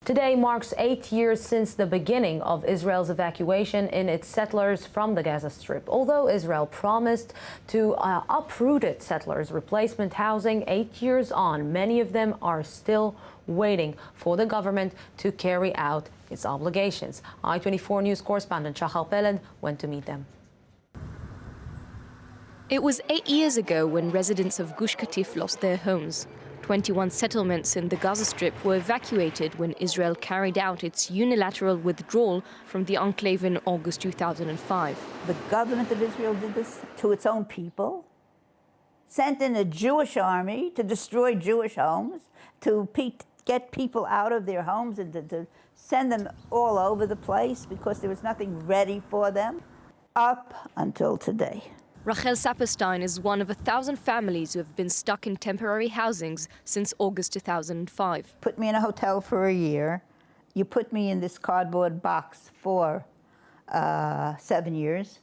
Today marks 8 years since the beginning of Israel's evacuation in its settlers from the Gaza Strip. Although Israel promised to uproot its settlers' replacement housing, 8 years on, many of them are still waiting for the government to carry out its obligations. i24 News correspondent Shachar Peled went to meet them. It was 8 years ago when residents of Gush Katif lost their homes. 21 settlements in the Gaza Strip were evacuated when Israel carried out its unilateral withdrawal from the enclave in August 2005. The government of Israel did this to its own people, sent in a Jewish army to destroy Jewish homes, to get people out of their homes and to send them all over the place because there was nothing ready for them, up until today. Rachel Saperstein is one of 1,000 families who have been stuck in temporary housings since August 2005. Put me in a hotel for a year. You put me in this cardboard box for 7 years.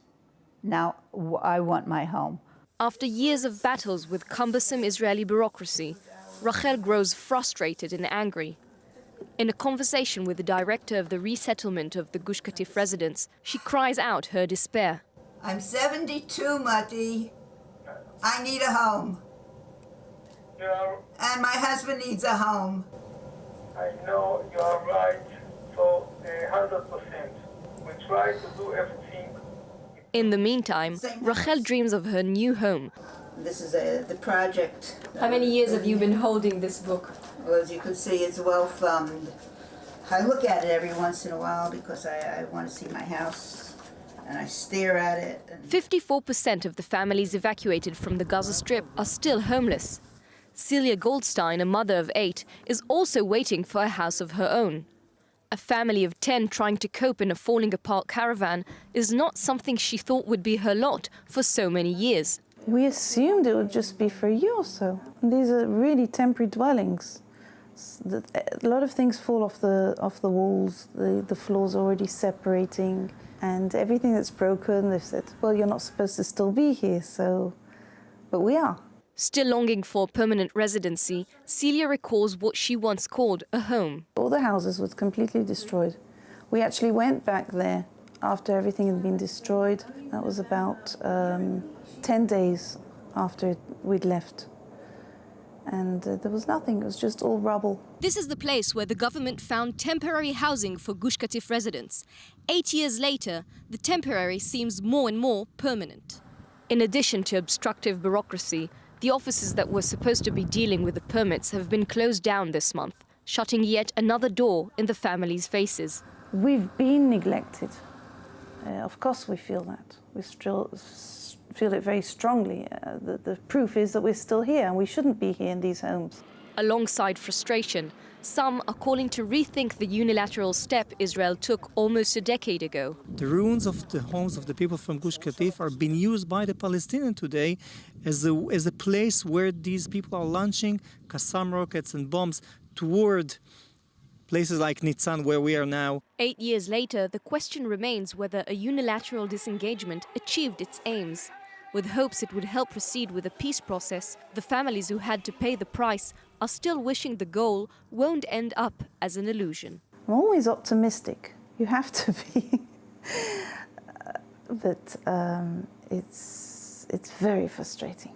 Now I want my home. After years of battles with cumbersome Israeli bureaucracy, Rachel grows frustrated and angry. In a conversation with the director of the resettlement of the Gush Katif residents, she cries out her despair. I'm 72, Mati. I need a home. Yeah. And my husband needs a home. I know you are right, so 100%. We try to do everything. In the meantime, Rachel dreams of her new home. This is the project. How many years have you been holding this book? Well, as you can see, it's well thumbed. I look at it every once in a while because I want to see my house. And I stare at it. 54% of the families evacuated from the Gaza Strip are still homeless. Celia Goldstein, a mother of 8, is also waiting for a house of her own. A family of 10 trying to cope in a falling-apart caravan is not something she thought would be her lot for so many years. We assumed it would just be for a year or so. These are really temporary dwellings. A lot of things fall off the walls, the floor's already separating. And everything that's broken, they've said, well, you're not supposed to still be here, but we are. Still longing for permanent residency, Celia recalls what she once called a home. All the houses were completely destroyed. We actually went back there after everything had been destroyed. That was about 10 days after we'd left. And there was nothing, it was just all rubble. This is the place where the government found temporary housing for Gush Katif residents. 8 years later, the temporary seems more and more permanent. In addition to obstructive bureaucracy, the offices that were supposed to be dealing with the permits have been closed down this month, shutting yet another door in the families' faces. We've been neglected. Of course we feel that. We still feel it very strongly. The proof is that we're still here and we shouldn't be here in these homes. Alongside frustration, some are calling to rethink the unilateral step Israel took almost a decade ago. The ruins of the homes of the people from Gush Katif are being used by the Palestinians today as a place where these people are launching Qassam rockets and bombs toward places like Nitzan, where we are now. 8 years later, the question remains whether a unilateral disengagement achieved its aims. With hopes it would help proceed with a peace process, the families who had to pay the price are still wishing the goal won't end up as an illusion. I'm always optimistic. You have to be. But it's very frustrating.